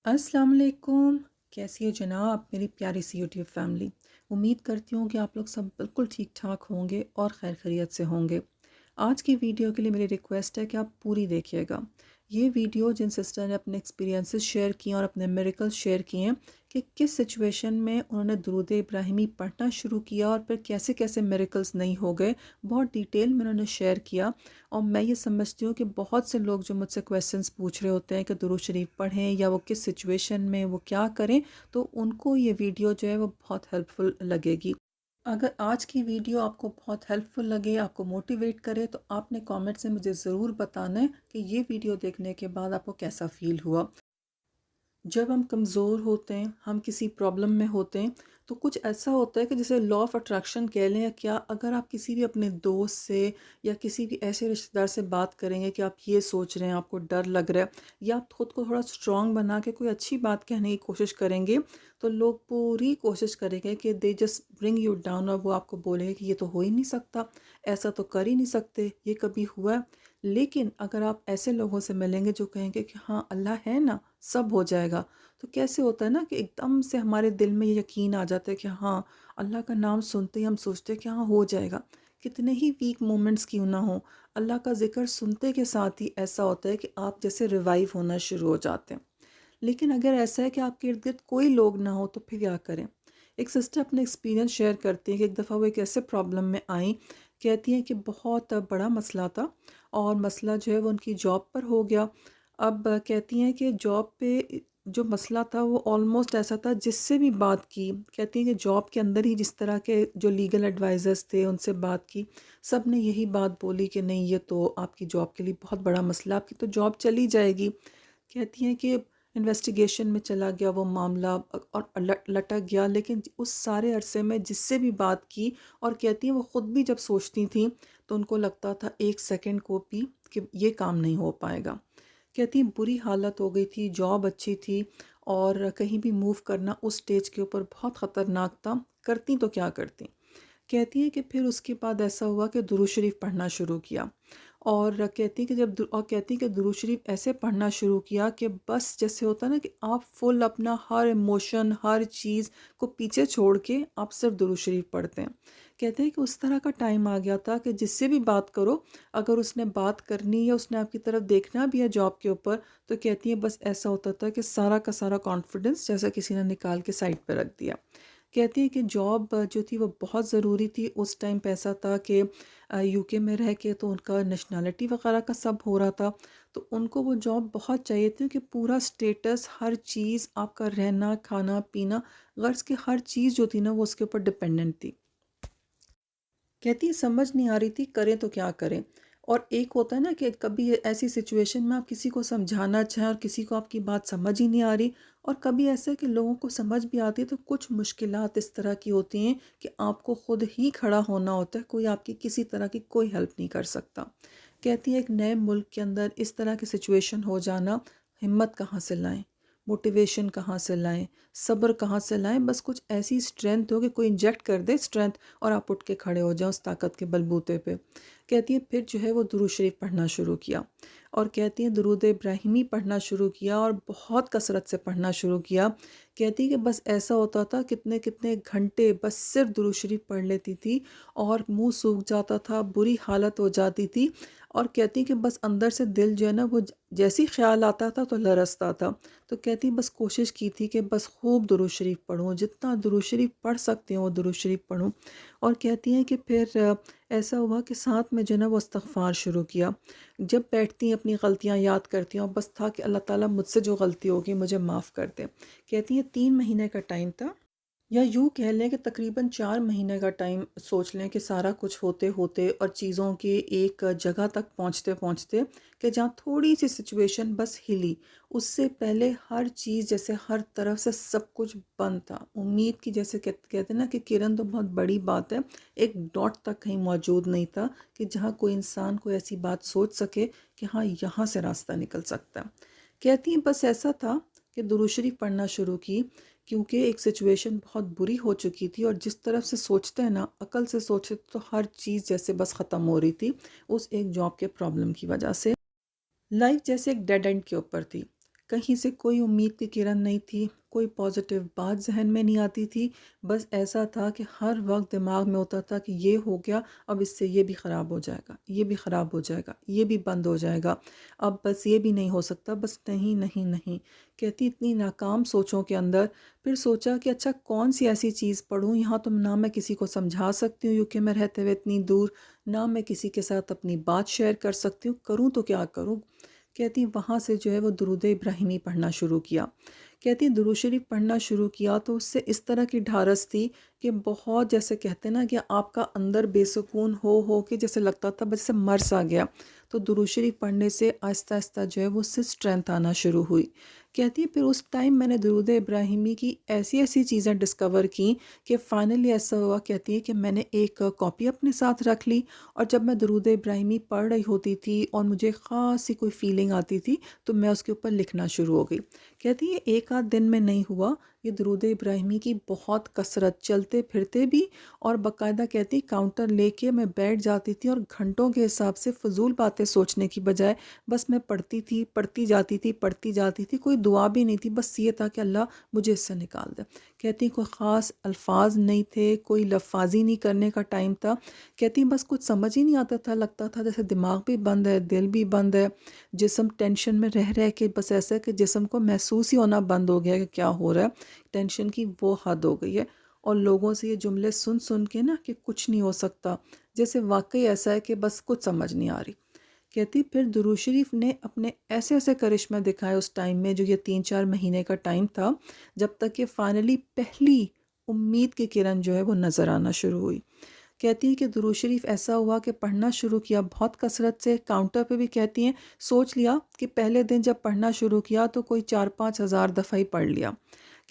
अस्सलाम वालेकुम। कैसी हो जनाब मेरी प्यारी सी यूट्यूब फैमिली। उम्मीद करती हूँ कि आप लोग सब बिल्कुल ठीक ठाक होंगे और खैर खैरियत से होंगे। आज की वीडियो के लिए मेरी रिक्वेस्ट है कि आप पूरी देखिएगा। ये वीडियो जिन सिस्टर ने अपने एक्सपीरियंसेस शेयर किए और अपने मिरेकल्स शेयर किए हैं कि किस सिचुएशन में उन्होंने दुरूद इब्राहिमी पढ़ना शुरू किया और फिर कैसे कैसे मिरेकल्स नहीं हो गए, बहुत डिटेल में उन्होंने शेयर किया। और मैं ये समझती हूँ कि बहुत से लोग जो मुझसे क्वेश्चंस पूछ रहे होते हैं कि दुरूद शरीफ पढ़ें या वो किस सिचुएशन में वो क्या करें, तो उनको ये वीडियो जो है वो बहुत हेल्पफुल लगेगी। अगर आज की वीडियो आपको बहुत हेल्पफुल लगे, आपको मोटिवेट करे, तो आपने कमेंट से मुझे ज़रूर बताना है कि ये वीडियो देखने के बाद आपको कैसा फ़ील हुआ। जब हम कमज़ोर होते हैं, हम किसी प्रॉब्लम में होते हैं, तो कुछ ऐसा होता है कि जैसे लॉ ऑफ अट्रैक्शन कह लें या क्या, अगर आप किसी भी अपने दोस्त से या किसी भी ऐसे रिश्तेदार से बात करेंगे कि आप ये सोच रहे हैं, आपको डर लग रहा है, या आप खुद को थोड़ा स्ट्रॉन्ग बना के कोई अच्छी बात कहने की कोशिश करेंगे, तो लोग पूरी कोशिश करेंगे कि they just bring you down, और वो आपको बोलेंगे कि ये तो हो ही नहीं सकता, ऐसा तो कर ही नहीं सकते, ये कभी हुआ है। लेकिन अगर आप ऐसे लोगों से मिलेंगे जो कहेंगे कि हाँ अल्लाह है ना, सब हो जाएगा, तो कैसे होता है ना कि एकदम से हमारे दिल में ये यकीन आ जाता है कि हाँ, अल्लाह का नाम सुनते ही हम सोचते हैं कि हाँ हो जाएगा। कितने ही वीक मोमेंट्स क्यों ना हो, अल्लाह का जिक्र सुनते के साथ ही ऐसा होता है कि आप जैसे रिवाइव होना शुरू हो जाते हैं। लेकिन अगर ऐसा है कि आपके इर्द गिर्द कोई लोग ना हो, तो फिर क्या करें। एक सिस्टर अपने एक्सपीरियंस शेयर करती है कि एक दफ़ा वो एक ऐसे प्रॉब्लम में आई। कहती हैं कि बहुत बड़ा मसला था और मसला जो है वो उनकी जॉब पर हो गया। अब कहती हैं कि जॉब पे जो मसला था वो ऑलमोस्ट ऐसा था, जिससे भी बात की, कहती हैं कि जॉब के अंदर ही जिस तरह के जो लीगल एडवाइज़र्स थे उनसे बात की, सब ने यही बात बोली कि नहीं, ये तो आपकी जॉब के लिए बहुत बड़ा मसला, आपकी तो जॉब चली जाएगी। कहती हैं कि इन्वेस्टिगेशन में चला गया वो मामला और लटक गया, लेकिन उस सारे अरसे में जिससे भी बात की, और कहती हैं वो ख़ुद भी जब सोचती थी तो उनको लगता था एक सेकंड को भी कि ये काम नहीं हो पाएगा। कहती हैं बुरी हालत हो गई थी, जॉब अच्छी थी और कहीं भी मूव करना उस स्टेज के ऊपर बहुत ख़तरनाक था, करती तो क्या करती। कहती हैं कि फिर उसके बाद ऐसा हुआ कि दुरूद शरीफ पढ़ना शुरू किया, और कहती हैं कि कहती हैं कि दुरूद शरीफ ऐसे पढ़ना शुरू किया कि बस जैसे होता है ना कि आप फुल अपना हर इमोशन, हर चीज़ को पीछे छोड़ के आप सिर्फ दुरूद शरीफ पढ़ते हैं। कहते हैं कि उस तरह का टाइम आ गया था कि जिससे भी बात करो, अगर उसने बात करनी या उसने आपकी तरफ देखना भी है जॉब के ऊपर, तो कहती हैं बस ऐसा होता था कि सारा का सारा कॉन्फिडेंस जैसा किसी ने निकाल के साइड पर रख दिया। कहती है कि जॉब जो थी वो बहुत ज़रूरी थी। उस टाइम पे ऐसा था कि यूके में रह के तो उनका नेशनैलिटी वगैरह का सब हो रहा था, तो उनको वो जॉब बहुत चाहिए थी कि पूरा स्टेटस, हर चीज़, आपका रहना, खाना पीना, गर्ज़ की हर चीज़ जो थी ना वो उसके ऊपर डिपेंडेंट थी। कहती है समझ नहीं आ रही थी करें तो क्या करें। और एक होता है ना कि कभी ऐसी सिचुएशन में आप किसी को समझाना चाहें और किसी को आपकी बात समझ ही नहीं आ रही, और कभी ऐसा है कि लोगों को समझ भी आती है, तो कुछ मुश्किलात इस तरह की होती हैं कि आपको खुद ही खड़ा होना होता है, कोई आपकी किसी तरह की कोई हेल्प नहीं कर सकता। कहती है एक नए मुल्क के अंदर इस तरह की सिचुएशन हो जाना, हिम्मत कहाँ से लाएं, मोटिवेशन कहाँ से लाएं, सब्र कहाँ से लाएं, बस कुछ ऐसी स्ट्रेंथ हो कि कोई इंजेक्ट कर दे स्ट्रेंथ और आप उठ के खड़े हो जाओ उस ताकत के बलबूते पे। कहती है फिर जो है वो दुरूद शरीफ पढ़ना शुरू किया, और कहती है दुरूद इब्राहिमी पढ़ना शुरू किया और बहुत कसरत से पढ़ना शुरू किया। कहती है कि बस ऐसा होता था कितने कितने घंटे बस सिर्फ दुरूद शरीफ पढ़ लेती थी, और मुंह सूख जाता था, बुरी हालत हो जाती थी। और कहती कि बस अंदर से दिल जो है ना वो जैसे ही ख्याल आता था तो लरसता था। तो कहती बस कोशिश की थी कि बस खूब दुरूद शरीफ पढूँ, जितना दुरूद शरीफ पढ़ सकती हूँ वो दुरूद शरीफ पढूँ। और कहती हैं कि फिर ऐसा हुआ कि साथ में जो है ना वो इस्तिग़फ़ार शुरू किया। जब बैठती हैं अपनी गलतियाँ याद करती हैं, और बस था कि अल्लाह ताला मुझसे जो गलती होगी मुझे माफ़ कर दे। कहती हैं 3 महीने का टाइम था, या यूँ कह लें कि तकरीबन 4 महीने का टाइम सोच लें कि सारा कुछ होते-होते और चीज़ों के एक जगह तक पहुँचते-पहुँचते कि जहाँ थोड़ी-सी सिचुएशन बस हिली, उससे पहले हर चीज़ जैसे हर तरफ से सब कुछ बंद था। उम्मीद की जैसे कहते हैं ना कि किरण तो बहुत बड़ी बात है, एक डॉट तक कहीं मौजूद नहीं था कि जहाँ कोई इंसान कोई ऐसी बात सोच सके कि हाँ, यहाँ से रास्ता निकल सकता है। कहती हैं बस ऐसा था कि दुरूद शरीफ पढ़ना शुरू की, क्योंकि एक सिचुएशन बहुत बुरी हो चुकी थी, और जिस तरफ से सोचते हैं ना, अकल से सोचे तो हर चीज़ जैसे बस ख़त्म हो रही थी उस एक जॉब के प्रॉब्लम की वजह से। लाइफ जैसे एक डेड एंड के ऊपर थी। कहीं से कोई उम्मीद की किरण नहीं थी, कोई पॉजिटिव बात ज़हन में नहीं आती थी। बस ऐसा था कि हर वक़्त दिमाग में होता था कि ये हो गया, अब इससे ये भी ख़राब हो जाएगा, ये भी ख़राब हो जाएगा, ये भी बंद हो जाएगा, अब बस ये भी नहीं हो सकता, बस नहीं, नहीं, नहीं। कहती इतनी नाकाम सोचों के अंदर फिर सोचा कि अच्छा कौन-सी ऐसी चीज़ पढ़ूँ, यहाँ तो ना मैं किसी को समझा सकती हूँ यूके में रहते हुए इतनी दूर, ना मैं किसी के साथ अपनी बात शेयर कर सकती हूँ, करूँ तो क्या करूँ? कहती वहाँ से जो है वो दुरूद इब्राहिमी पढ़ना शुरू किया। कहती दुरूद शरीफ पढ़ना शुरू किया तो उससे इस तरह की ढारस थी कि बहुत, जैसे कहते हैं ना कि आपका अंदर बेसुकून हो के जैसे लगता था बस जैसे मर सा गया। तो दुरूद शरीफ पढ़ने से आहिस्ता आहिस्ता जो है वो उससे स्ट्रेंथ आना शुरू हुई। कहती है फिर उस टाइम मैंने दुरूद इब्राहिमी की ऐसी ऐसी चीज़ें डिस्कवर की कि फ़ाइनली ऐसा हुआ, कहती है कि मैंने एक कॉपी अपने साथ रख ली और जब मैं दुरूद इब्राहिमी पढ़ रही होती थी और मुझे ख़ास सी कोई फीलिंग आती थी तो मैं उसके ऊपर लिखना शुरू हो गई। कहती है एक आध दिन में नहीं हुआ, ये दुरूद इब्राहिमी की बहुत कसरत, चलते फिरते भी और बाकायदा कहती काउंटर लेके मैं बैठ जाती थी और घंटों के हिसाब से फ़जूल बातें सोचने की बजाय बस मैं पढ़ती थी, पढ़ती जाती थी, पढ़ती जाती थी। कोई दुआ भी नहीं थी, बस ये था कि अल्लाह मुझे इससे निकाल दे। कहती कोई ख़ास अल्फाज नहीं थे, कोई लफ्ज़ी नहीं करने का टाइम था। कहती बस कुछ समझ ही नहीं आता था, लगता था जैसे दिमाग भी बंद है, दिल भी बंद है, जिस्म टेंशन में रह रह के बस ऐसा है कि जिस्म को महसूस ही होना बंद हो गया है कि क्या हो रहा है। टेंशन की वो हद हो गई है और लोगों से ये जुमले सुन सुन के ना कि कुछ नहीं हो सकता, जैसे वाकई ऐसा है कि बस कुछ समझ नहीं आ रही। कहती फिर दुरूद शरीफ ने अपने ऐसे ऐसे करिश्मे दिखाए उस टाइम में, जो ये 3-4 महीने का टाइम था, जब तक कि फाइनली पहली उम्मीद की किरण जो है वो नज़र आना शुरू हुई। कहती हैं कि दुरूद शरीफ ऐसा हुआ कि पढ़ना शुरू किया बहुत कसरत से, काउंटर पे भी कहती हैं सोच लिया कि पहले दिन जब पढ़ना शुरू किया तो कोई 4-5 हज़ार दफ़ा ही पढ़ लिया।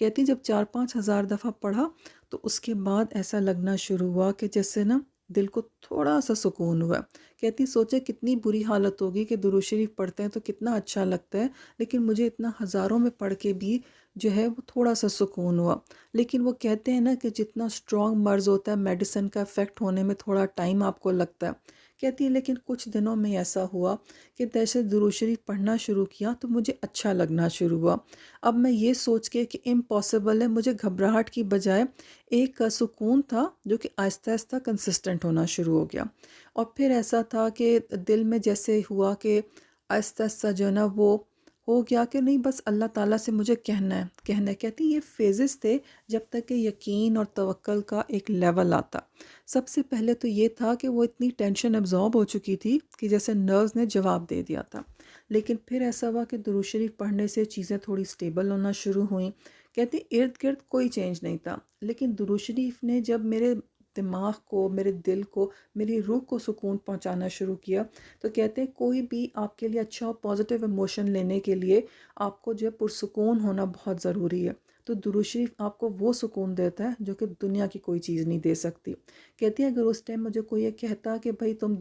कहती जब 4-5 हज़ार दफ़ा पढ़ा तो उसके बाद ऐसा लगना शुरू हुआ कि जैसे ना दिल को थोड़ा सा सुकून हुआ। कहती सोचे कितनी बुरी हालत होगी कि दुरूद शरीफ पढ़ते हैं तो कितना अच्छा लगता है, लेकिन मुझे इतना हज़ारों में पढ़ के भी जो है वो थोड़ा सा सुकून हुआ। लेकिन वो कहते हैं ना कि जितना स्ट्रॉन्ग मर्ज़ होता है मेडिसिन का इफ़ेक्ट होने में थोड़ा टाइम आपको लगता है। कहती है लेकिन कुछ दिनों में ऐसा हुआ कि जैसे दुरूद शरीफ पढ़ना शुरू किया तो मुझे अच्छा लगना शुरू हुआ। अब मैं ये सोच के कि इम्पॉसिबल है, मुझे घबराहट की बजाय एक सुकून था जो कि आहिस्ता आहिस्ता कंसिस्टेंट होना शुरू हो गया। और फिर ऐसा था कि दिल में जैसे हुआ कि आहिस्ता आहिस्ता जो है ना वो हो गया कि नहीं बस अल्लाह ताला से मुझे कहना है। कहती ये फेजेस थे जब तक कि यकीन और तवक्ल का एक लेवल आता। सबसे पहले तो ये था कि वो इतनी टेंशन एब्जॉर्ब हो चुकी थी कि जैसे नर्व्स ने जवाब दे दिया था। लेकिन फिर ऐसा हुआ कि दुरूद शरीफ पढ़ने से चीज़ें थोड़ी स्टेबल होना शुरू हुई। कहती इर्द गिर्द कोई चेंज नहीं था, लेकिन दुरूद शरीफ ने जब मेरे दिमाग को, मेरे दिल को, मेरी रूह को सुकून पहुंचाना शुरू किया। तो कहते हैं कोई भी आपके लिए अच्छा और पॉजिटिव इमोशन लेने के लिए आपको जो है पुरसुकून होना बहुत ज़रूरी है। तो दुरूद शरीफ आपको वो सुकून देता है जो कि दुनिया की कोई चीज़ नहीं दे सकती। कहती है अगर उस टाइम मुझे कोई ये कहता कि भाई तुम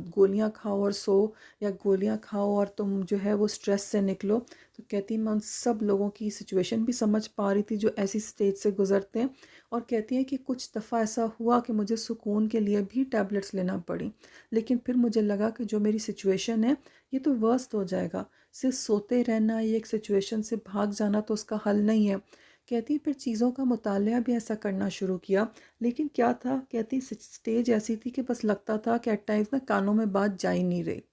गोलियां खाओ और सो, या गोलियां खाओ और तुम जो है वो स्ट्रेस से निकलो, तो कहती मैं उन सब लोगों की सिचुएशन भी समझ पा रही थी जो ऐसी स्टेज से गुजरते हैं। और कहती हैं कि कुछ दफ़ा ऐसा हुआ कि मुझे सुकून के लिए भी टैबलेट्स लेना पड़ी, लेकिन फिर मुझे लगा कि जो मेरी सिचुएशन है ये तो वर्स्ट हो जाएगा, सिर्फ सोते रहना, ये एक सिचुएशन से भाग जाना तो उसका हल नहीं है। कहती फिर चीज़ों का मुतालिया भी ऐसा करना शुरू किया, लेकिन क्या था, कहती स्टेज ऐसी थी कि बस लगता था कि एट टाइम्स ना कानों में बात जा ही नहीं रही।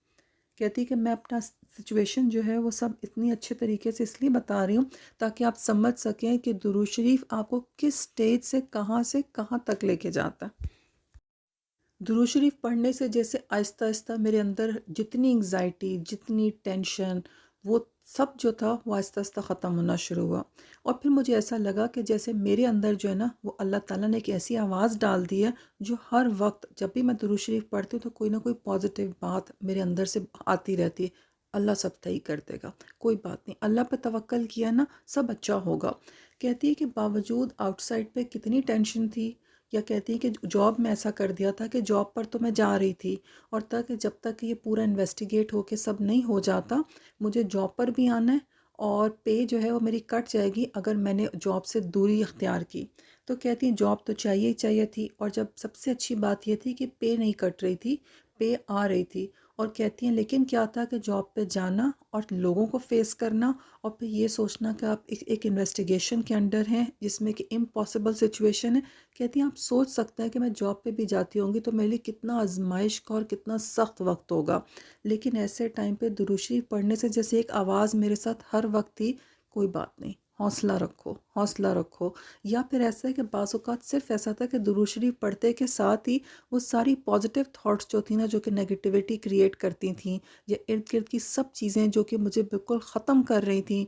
कहती कि मैं अपना सिचुएशन जो है वो सब इतनी अच्छे तरीके से इसलिए बता रही हूँ ताकि आप समझ सकें कि दुरूद शरीफ आपको किस स्टेज से कहाँ तक लेके जाता है। दुरूद शरीफ पढ़ने से जैसे आहिस्ता आहिस्ता मेरे अंदर जितनी एंग्जाइटी, जितनी टेंशन, वो सब जो था वो आहिस्ता आहिस्ता ख़त्म होना शुरू हुआ। और फिर मुझे ऐसा लगा कि जैसे मेरे अंदर जो है ना वो अल्लाह ताला ने एक ऐसी आवाज़ डाल दी है जो हर वक्त जब भी मैं दुरूद शरीफ पढ़ती हूँ तो कोई ना कोई पॉजिटिव बात मेरे अंदर से आती रहती है। अल्लाह सब सही कर देगा, कोई बात नहीं, अल्लाह पे तवक्ल किया ना सब अच्छा होगा। कहती है कि बावजूद आउटसाइड पे कितनी टेंशन थी, या कहती है कि जॉब में ऐसा कर दिया था कि जॉब पर तो मैं जा रही थी और तक जब तक ये पूरा इन्वेस्टिगेट हो के सब नहीं हो जाता, मुझे जॉब पर भी आना है और पे जो है वो मेरी कट जाएगी अगर मैंने जॉब से दूरी इख्तियार की। तो कहती हैं जॉब तो चाहिए ही चाहिए थी, और जब सबसे अच्छी बात ये थी कि पे नहीं कट रही थी, पे आ रही थी। اور کہتی ہیں لیکن کیا تھا کہ جاب پہ جانا اور لوگوں کو فیس کرنا اور پھر یہ سوچنا کہ آپ ایک انویسٹیگیشن کے انڈر ہیں جس میں کہ امپاسبل سچویشن ہے۔ کہتی ہیں آپ سوچ سکتے ہیں کہ میں جاب پہ بھی جاتی ہوں گی تو میرے لیے کتنا آزمائش کا اور کتنا سخت وقت ہوگا، لیکن ایسے ٹائم پہ درود شریف پڑھنے سے جیسے ایک آواز میرے ساتھ ہر وقت تھی، کوئی بات نہیں، حوصلہ رکھو، حوصلہ رکھو۔ یا پھر ایسا ہے کہ بعض اوقات صرف ایسا تھا کہ درود شریف پڑھتے کے ساتھ ہی وہ ساری پازیٹیو تھاٹس جو تھیں نا، جو کہ نیگیٹیوٹی کریٹ کرتی تھیں، یا ارد گرد کی سب چیزیں جو کہ مجھے بالکل ختم کر رہی تھیں،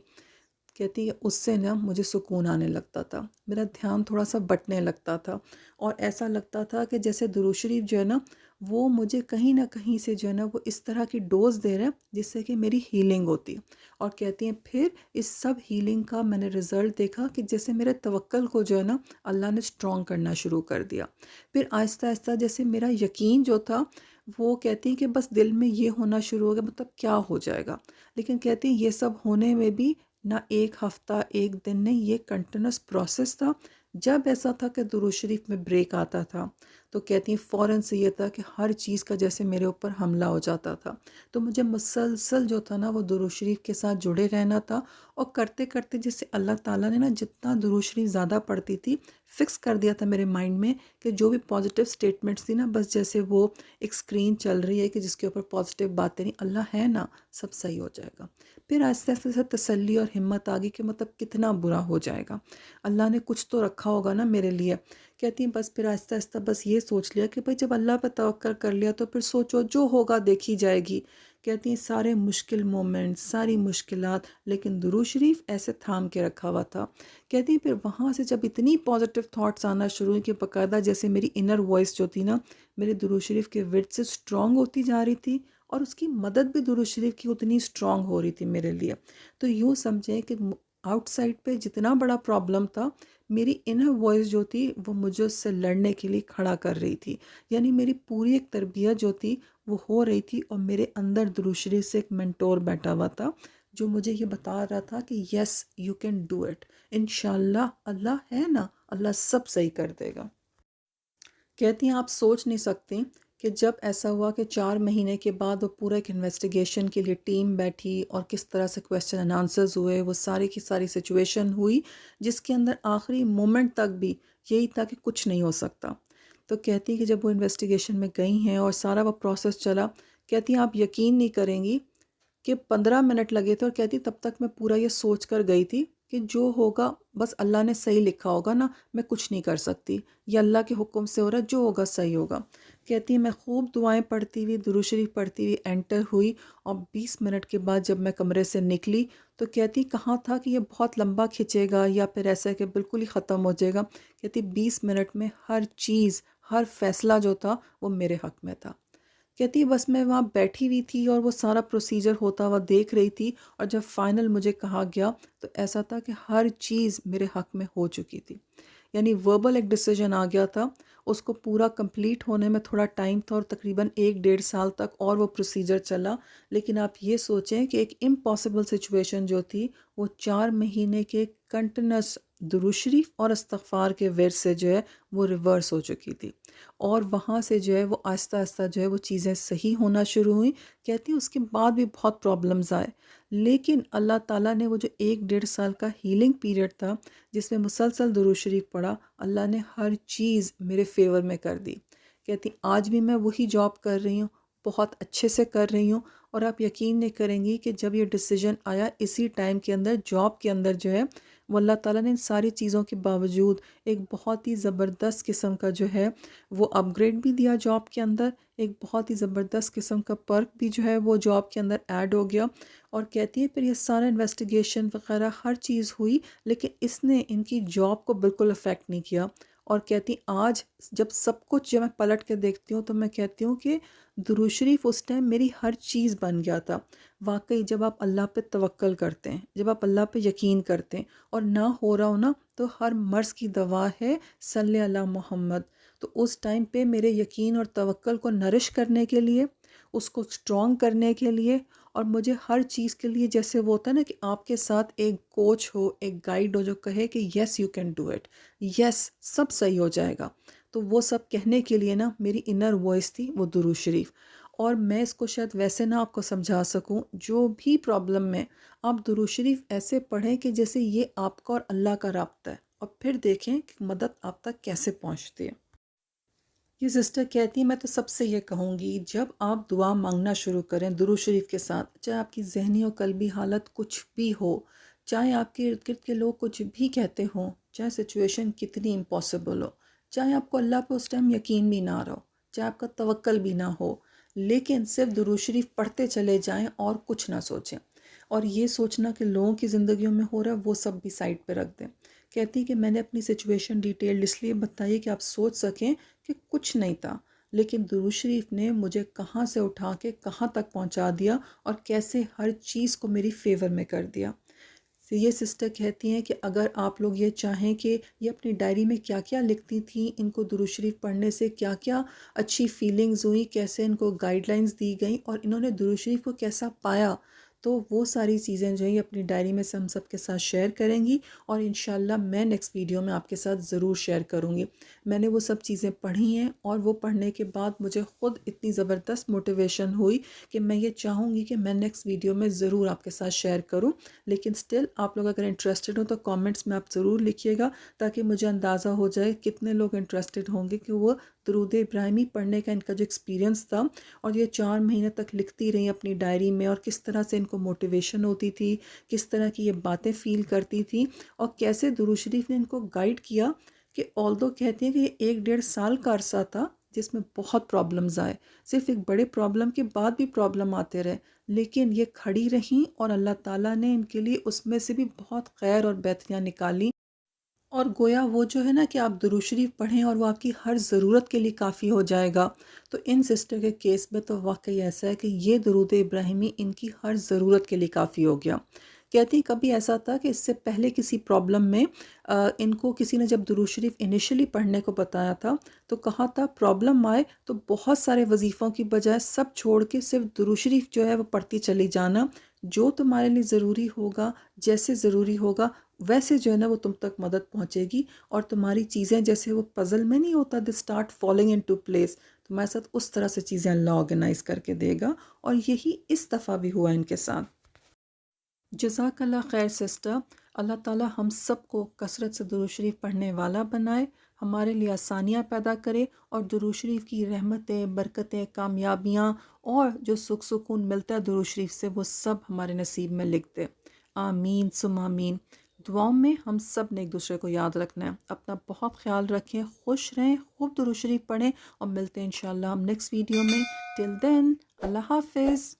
کہتی ہے اس سے نا مجھے سکون آنے لگتا تھا، میرا دھیان تھوڑا سا بٹنے لگتا تھا، اور ایسا لگتا تھا کہ جیسے درود شریف جو ہے نا وہ مجھے کہیں نہ کہیں سے جو ہے نا وہ اس طرح کی ڈوز دے رہا ہے جس سے کہ میری ہیلنگ ہوتی ہے۔ اور کہتی ہیں پھر اس سب ہیلنگ کا میں نے رزلٹ دیکھا کہ جیسے میرے توکل کو جو ہے نا اللہ نے سٹرونگ کرنا شروع کر دیا۔ پھر آہستہ آہستہ جیسے میرا یقین جو تھا، وہ کہتی ہیں کہ بس دل میں یہ ہونا شروع ہو گیا مطلب کیا ہو جائے گا، لیکن کہتی ہیں یہ سب ہونے میں بھی نہ ایک ہفتہ ایک دن نہیں، یہ کنٹینیوس پروسیس تھا۔ جب ایسا تھا کہ درود شریف میں بریک آتا تھا تو کہتی ہیں فوراً سے یہ تھا کہ ہر چیز کا جیسے میرے اوپر حملہ ہو جاتا تھا، تو مجھے مسلسل جو تھا نا وہ درود شریف کے ساتھ جڑے رہنا تھا، اور کرتے کرتے جیسے اللہ تعالیٰ نے نا جتنا درود شریف زیادہ پڑھتی تھی فکس کر دیا تھا میرے مائنڈ میں کہ جو بھی پازیٹیو سٹیٹمنٹس تھی نا، بس جیسے وہ ایک اسکرین چل رہی ہے کہ جس کے اوپر پازیٹیو باتیں نہیں، اللہ ہے نا، سب صحیح ہو جائے گا۔ پھر آہستہ آہستہ سے تسلی اور ہمت آ گئی کہ مطلب کتنا برا ہو جائے گا، اللہ نے کچھ تو رکھا ہوگا نا میرے لیے۔ کہتی ہیں بس پھر آہستہ آہستہ بس یہ سوچ لیا کہ بھائی جب اللہ پہ توکل کر لیا تو پھر سوچو جو ہوگا دیکھی جائے گی۔ کہتی ہیں سارے مشکل مومنٹس، ساری مشکلات، لیکن درود شریف ایسے تھام کے رکھا ہوا تھا۔ کہتی ہیں پھر وہاں سے جب اتنی پازیٹیو تھاٹس آنا شروع ہوئی کہ باقاعدہ جیسے میری انر وائس جو تھی نا میرے درود شریف کے ورڈ سے سٹرونگ ہوتی جا رہی تھی، اور اس کی مدد بھی درود شریف کی اتنی سٹرونگ ہو رہی تھی میرے لیے۔ تو یوں سمجھیں کہ آؤٹ سائڈ پہ جتنا بڑا پرابلم تھا، میری انر وائس جو تھی وہ مجھے اس سے لڑنے کے لیے کھڑا کر رہی تھی، یعنی میری پوری ایک تربیت جو تھی وہ ہو رہی تھی، اور میرے اندر درود شریف سے ایک منٹور بیٹھا ہوا تھا جو مجھے یہ بتا رہا تھا کہ yes you can do it, انشاءاللہ اللہ ہے نا، اللہ سب صحیح کر دے گا۔ کہتی ہیں آپ سوچ نہیں سکتی کہ جب ایسا ہوا کہ 4 مہینے کے بعد وہ پورا ایک انویسٹیگیشن کے لیے ٹیم بیٹھی اور کس طرح سے کویسچن اینڈ آنسرز ہوئے، وہ ساری کی ساری سچویشن ہوئی جس کے اندر آخری مومنٹ تک بھی یہی تھا کہ کچھ نہیں ہو سکتا۔ تو کہتی ہے کہ جب وہ انویسٹیگیشن میں گئی ہیں اور سارا وہ پروسیس چلا، کہتی ہیں آپ یقین نہیں کریں گی کہ 15 منٹ لگے تھے، اور کہتی تب تک میں پورا یہ سوچ کر گئی تھی کہ جو ہوگا بس اللہ نے صحیح لکھا ہوگا نا، میں کچھ نہیں کر سکتی، یہ اللہ کے حکم سے ہو رہا ہے، جو ہوگا صحیح ہوگا۔ کہتی ہے میں خوب دعائیں پڑھتی ہوئی درود شریف پڑھتی ہوئی انٹر ہوئی، اور 20 منٹ کے بعد جب میں کمرے سے نکلی تو کہتی کہاں تھا کہ یہ بہت لمبا کھنچے گا یا پھر ایسا ہے کہ بالکل ہی ختم ہو جائے گا۔ کہتی 20 منٹ میں ہر چیز، ہر فیصلہ جو تھا وہ میرے حق میں تھا۔ کہتی ہے بس میں وہاں بیٹھی ہوئی تھی اور وہ سارا پروسیجر ہوتا ہوا دیکھ رہی تھی، اور جب فائنل مجھے کہا گیا تو ایسا تھا کہ ہر چیز میرے حق میں ہو چکی تھی، یعنی وربل ایک ڈیسیجن آ گیا تھا، اس کو پورا کمپلیٹ ہونے میں تھوڑا ٹائم تھا، اور تقریباً 1 ڈیڑھ سال تک اور وہ پروسیجر چلا۔ لیکن آپ یہ سوچیں کہ ایک امپاسبل سچویشن جو تھی وہ 4 مہینے کے کنٹینس درود شریف اور استغفار کے ورد سے جو ہے وہ ریورس ہو چکی تھی، اور وہاں سے جو ہے وہ آہستہ آہستہ جو ہے وہ چیزیں صحیح ہونا شروع ہوئیں۔ کہتی ہیں اس کے بعد بھی بہت پرابلمز آئے، لیکن اللہ تعالیٰ نے وہ جو 1 ڈیڑھ سال کا ہیلنگ پیریڈ تھا جس میں مسلسل درود شریف پڑھا، اللہ نے ہر چیز میرے فیور میں کر دی۔ کہتی آج بھی میں وہی جاب کر رہی ہوں، بہت اچھے سے کر رہی ہوں، اور آپ یقین نہیں کریں گی کہ جب یہ ڈیسیجن آیا اسی ٹائم کے اندر جاب کے اندر جو ہے وہ اللہ تعالیٰ نے ان ساری چیزوں کے باوجود ایک بہت ہی زبردست قسم کا جو ہے وہ اپ گریڈ بھی دیا جاب کے اندر، ایک بہت ہی زبردست قسم کا پرک بھی جو ہے وہ جاب کے اندر ایڈ ہو گیا۔ اور کہتی ہے پھر یہ سارا انویسٹیگیشن وغیرہ ہر چیز ہوئی، لیکن اس نے ان کی جاب کو بالکل افیکٹ نہیں کیا۔ اور کہتی آج جب سب کچھ جب میں پلٹ کے دیکھتی ہوں تو میں کہتی ہوں کہ درود شریف اس ٹائم میری ہر چیز بن گیا تھا۔ واقعی جب آپ اللہ پہ توکل کرتے ہیں، جب آپ اللہ پہ یقین کرتے ہیں اور نہ ہو رہا ہو نا، تو ہر مرض کی دوا ہے صلی علی محمد۔ تو اس ٹائم پہ میرے یقین اور توکل کو نرش کرنے کے لیے، اس کو سٹرونگ کرنے کے لیے، اور مجھے ہر چیز کے لیے جیسے وہ ہوتا ہے نا کہ آپ کے ساتھ ایک کوچ ہو، ایک گائیڈ ہو جو کہے کہ yes you can do it, yes سب صحیح ہو جائے گا، تو وہ سب کہنے کے لیے نا میری انر وائس تھی وہ درود شریف۔ اور میں اس کو شاید ویسے نہ آپ کو سمجھا سکوں، جو بھی پرابلم میں آپ درود شریف ایسے پڑھیں کہ جیسے یہ آپ کا اور اللہ کا رابطہ ہے، اور پھر دیکھیں کہ مدد آپ تک کیسے پہنچتی ہے۔ یہ سسٹر کہتی ہیں میں تو سب سے یہ کہوں گی، جب آپ دعا مانگنا شروع کریں درود شریف کے ساتھ، چاہے آپ کی ذہنی اور قلبی حالت کچھ بھی ہو، چاہے آپ کے ارد گرد کے لوگ کچھ بھی کہتے ہوں، چاہے سچویشن کتنی امپاسبل ہو، چاہے آپ کو اللہ پہ اس ٹائم یقین بھی نہ رہو، چاہے آپ کا توکل بھی نہ ہو، لیکن صرف درود شریف پڑھتے چلے جائیں اور کچھ نہ سوچیں، اور یہ سوچنا کہ لوگوں کی زندگیوں میں ہو رہا ہے وہ سب بھی سائڈ پہ رکھ دیں۔ کہتی کہ میں نے اپنی سچویشن ڈیٹیل اس لیے بتائی کہ آپ سوچ سکیں کہ کچھ نہیں تھا، لیکن درود شریف نے مجھے کہاں سے اٹھا کے کہاں تک پہنچا دیا، اور کیسے ہر چیز کو میری فیور میں کر دیا۔ یہ سسٹر کہتی ہیں کہ اگر آپ لوگ یہ چاہیں کہ یہ اپنی ڈائری میں کیا کیا لکھتی تھیں، ان کو درود شریف پڑھنے سے کیا کیا اچھی فیلنگز ہوئی، کیسے ان کو گائیڈ لائنز دی گئیں، اور انہوں نے درود شریف کو کیسا پایا، تو وہ ساری چیزیں جو ہیں اپنی ڈائری میں سے ہم سب کے ساتھ شیئر کریں گی، اور انشاءاللہ میں نیکسٹ ویڈیو میں آپ کے ساتھ ضرور شیئر کروں گی۔ میں نے وہ سب چیزیں پڑھی ہیں، اور وہ پڑھنے کے بعد مجھے خود اتنی زبردست موٹیویشن ہوئی کہ میں یہ چاہوں گی کہ میں نیکسٹ ویڈیو میں ضرور آپ کے ساتھ شیئر کروں، لیکن سٹل آپ لوگ اگر انٹرسٹڈ ہوں تو کامنٹس میں آپ ضرور لکھیے گا، تاکہ مجھے اندازہ ہو جائے کتنے لوگ انٹرسٹڈ ہوں گے کہ وہ درود ابراہیمی پڑھنے کا ان کا جو ایکسپیرینس تھا، اور یہ 4 مہینے تک لکھتی رہی اپنی ڈائری میں، اور کس طرح سے ان کو موٹیویشن ہوتی تھی، کس طرح کی یہ باتیں فیل کرتی تھیں، اور کیسے درود شریف نے ان کو گائیڈ کیا کہ آلدو کہتی ہیں کہ یہ 1 ڈیڑھ سال کا عرصہ تھا جس میں بہت پرابلمز آئے، صرف ایک بڑے پرابلم کے بعد بھی پرابلم آتے رہے، لیکن یہ کھڑی رہیں، اور اللہ تعالیٰ نے ان کے لیے اس میں سے بھی بہت خیر اور بہتریاں نکالی، اور گویا وہ جو ہے نا کہ آپ درود شریف پڑھیں اور وہ آپ کی ہر ضرورت کے لیے کافی ہو جائے گا۔ تو ان سسٹر کے کیس میں تو واقعی ایسا ہے کہ یہ درود ابراہیمی ان کی ہر ضرورت کے لیے کافی ہو گیا۔ کہتی کبھی ایسا تھا کہ اس سے پہلے کسی پرابلم میں ان کو کسی نے جب درود شریف انیشلی پڑھنے کو بتایا تھا، تو کہا تھا پرابلم آئے تو بہت سارے وظیفوں کی بجائے سب چھوڑ کے صرف درود شریف جو ہے وہ پڑھتی چلی جانا، جو تمہارے لیے ضروری ہوگا، جیسے ضروری ہوگا ویسے جو ہے نا وہ تم تک مدد پہنچے گی، اور تمہاری چیزیں جیسے وہ پزل میں نہیں ہوتا they start falling into place, تمہارے ساتھ اس طرح سے چیزیں اللہ آرگنائز کر کے دے گا، اور یہی اس دفعہ بھی ہوا ان کے ساتھ۔ جزاک اللہ خیر سسٹر، اللہ تعالیٰ ہم سب کو کثرت سے درود شریف پڑھنے والا بنائے، ہمارے لیے آسانیاں پیدا کرے، اور درود شریف کی رحمتیں، برکتیں، کامیابیاں اور جو سکھ سکون ملتا ہے درود شریف سے وہ سب ہمارے نصیب میں لکھ دے۔ آمین ثم آمین۔ دعاؤں میں ہم سب نے ایک دوسرے کو یاد رکھنا ہے، اپنا بہت خیال رکھیں، خوش رہیں، خوب درود شریف پڑھیں، اور ملتے ہیں انشاءاللہ ہم نیکسٹ ویڈیو میں۔ ٹل دین اللہ حافظ۔